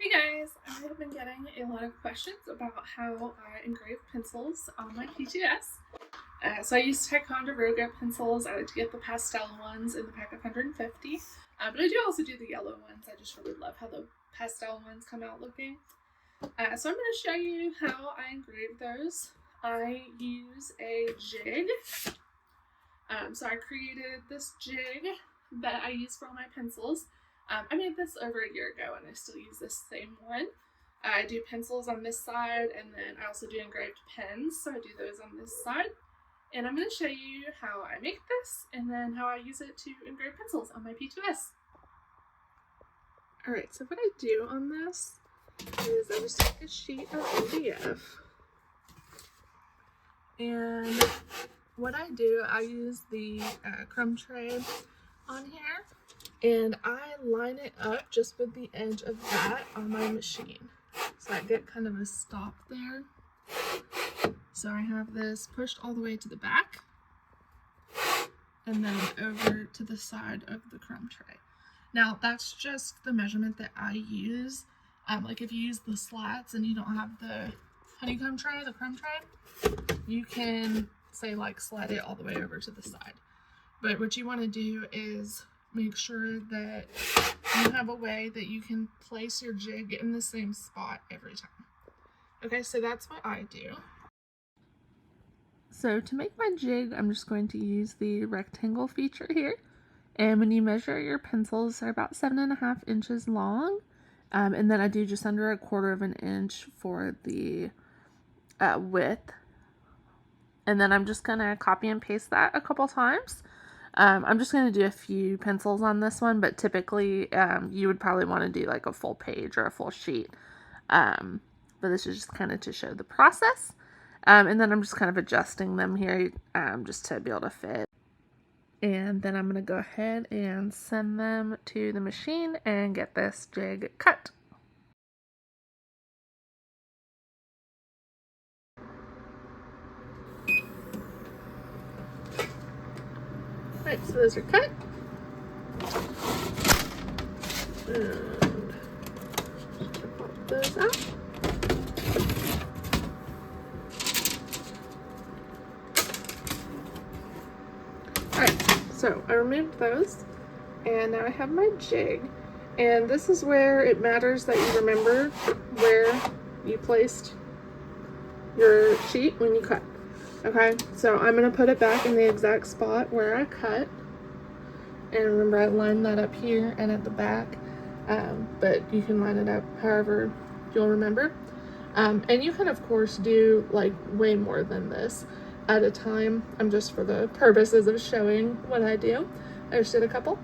Hey guys, I have been getting a lot of questions about how I engrave pencils on my P2S. So I use Ticonderoga pencils. I like to get the pastel ones in the pack of 150, but I do also do the yellow ones. I just really love how the pastel ones come out looking. So I'm going to show you how I engrave those. I use a jig. So I created this jig that I use for all my pencils. I made this over a year ago and I still use this same one. I do pencils on this side and then I also do engraved pens, so I do those on this side. And I'm going to show you how I make this and then how I use it to engrave pencils on my P2S. Alright, so what I do on this is I just take a sheet of MDF and what I do, I use the crumb tray on here and I line it up just with the edge of that on my machine. So I get kind of a stop there. So I have this pushed all the way to the back and then over to the side of the crumb tray. Now that's just the measurement that I use. Like if you use the slats and you don't have the honeycomb tray, the crumb tray, you can say like slide it all the way over to the side. But what you want to do is make sure that you have a way that you can place your jig in the same spot every time. Okay, so that's what I do. So to make my jig, I'm just going to use the rectangle feature here. And when you measure your pencils, they're about 7.5 inches long. And then I do just under 1/4 inch for the width. And then I'm just going to copy and paste that a couple times. I'm just going to do a few pencils on this one, but typically you would probably want to do like a full page or a full sheet. But this is just kind of to show the process. And then I'm just kind of adjusting them here just to be able to fit. And then I'm going to go ahead and send them to the machine and get this jig cut. Alright, so those are cut. And pop those out. Alright, so I removed those, and now I have my jig. And this is where it matters that you remember where you placed your sheet when you cut. Okay, so I'm going to put it back in the exact spot where I cut. And remember, I lined that up here and at the back, but you can line it up however you'll remember. And you can, of course, do like way more than this at a time. I'm just for the purposes of showing what I do. I just did a couple.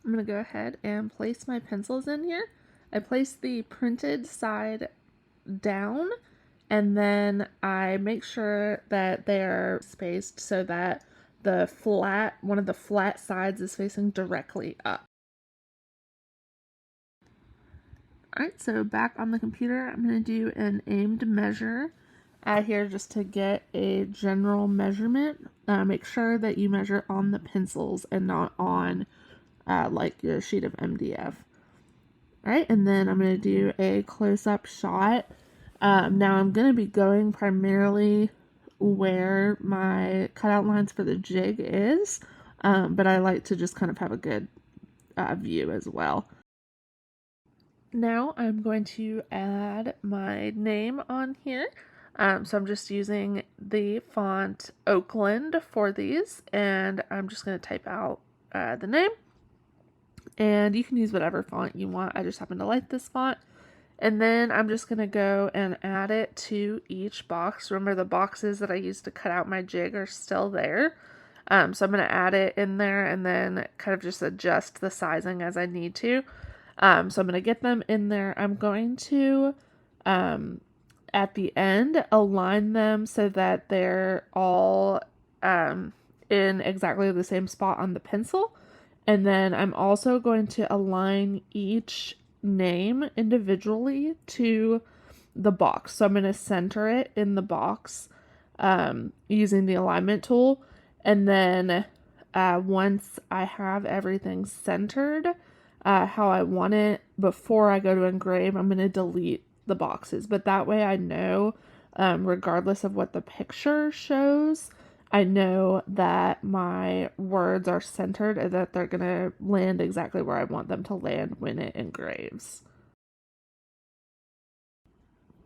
I'm going to go ahead and place my pencils in here. I place the printed side down, and then I make sure that they're spaced so that one of the flat sides is facing directly up. Alright, so back on the computer, I'm going to do an aimed measure here just to get a general measurement. Make sure that you measure on the pencils and not on like your sheet of MDF. Alright, and then I'm going to do a close-up shot. Now I'm going to be going primarily where my cutout lines for the jig is, but I like to just kind of have a good view as well. Now I'm going to add my name on here. So I'm just using the font Oakland for these, and I'm just going to type out the name. And you can use whatever font you want. I just happen to like this font. And then I'm just going to go and add it to each box. Remember, the boxes that I used to cut out my jig are still there. So I'm going to add it in there and then kind of just adjust the sizing as I need to. So I'm going to get them in there. I'm going to, at the end, align them so that they're all in exactly the same spot on the pencil. And then I'm also going to align each name individually to the box. So I'm going to center it in the box using the alignment tool. And then once I have everything centered, how I want it before I go to engrave, I'm going to delete the boxes. But that way I know, regardless of what the picture shows, I know that my words are centered and that they're going to land exactly where I want them to land when it engraves.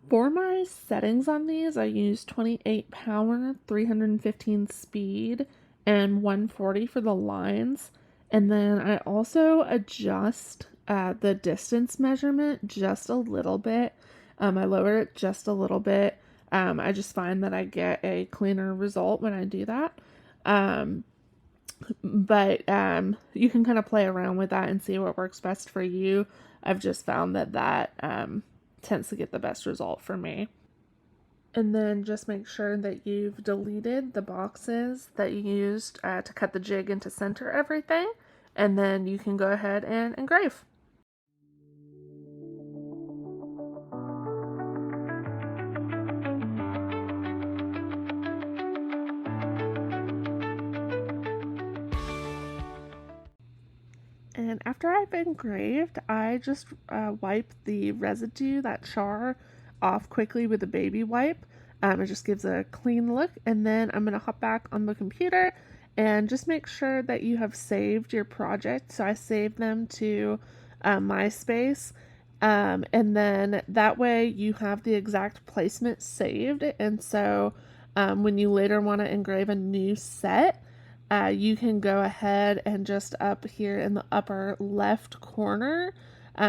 For my settings on these, I use 28 power, 315 speed, and 140 for the lines. And then I also adjust the distance measurement just a little bit. I lower it just a little bit. I just find that I get a cleaner result when I do that. But you can kind of play around with that and see what works best for you. I've just found that tends to get the best result for me. And then just make sure that you've deleted the boxes that you used to cut the jig and to center everything. And then you can go ahead and engrave. And after I've engraved, I just wipe the residue, that char, off quickly with a baby wipe. It just gives a clean look. And then I'm going to hop back on the computer and just make sure that you have saved your project. So I saved them to MySpace. And then that way you have the exact placement saved. And so when you later want to engrave a new set, you can go ahead and just up here in the upper left corner,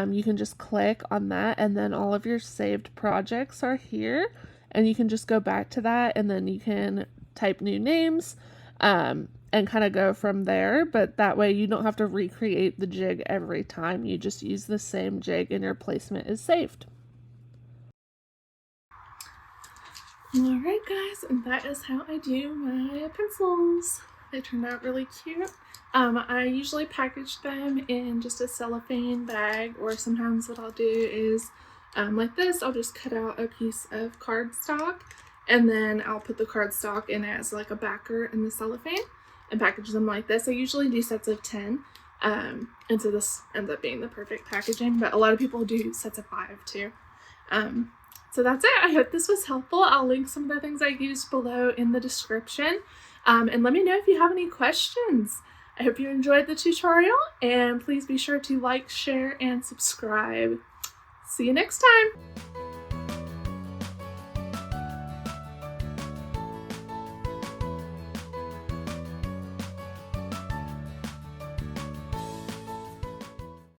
you can just click on that, and then all of your saved projects are here, and you can just go back to that, and then you can type new names and kind of go from there. But that way you don't have to recreate the jig every time. You just use the same jig and your placement is saved. Alright guys, and that is how I do my pencils. They turned out really cute. I usually package them in just a cellophane bag, or sometimes what I'll do is like this, I'll just cut out a piece of cardstock and then I'll put the cardstock in as like a backer in the cellophane and package them like this. I usually do sets of 10, and so this ends up being the perfect packaging, but a lot of people do sets of 5 too. So that's it. I hope this was helpful. I'll link some of the things I used below in the description. And let me know if you have any questions. I hope you enjoyed the tutorial, and please be sure to like, share, and subscribe. See you next time.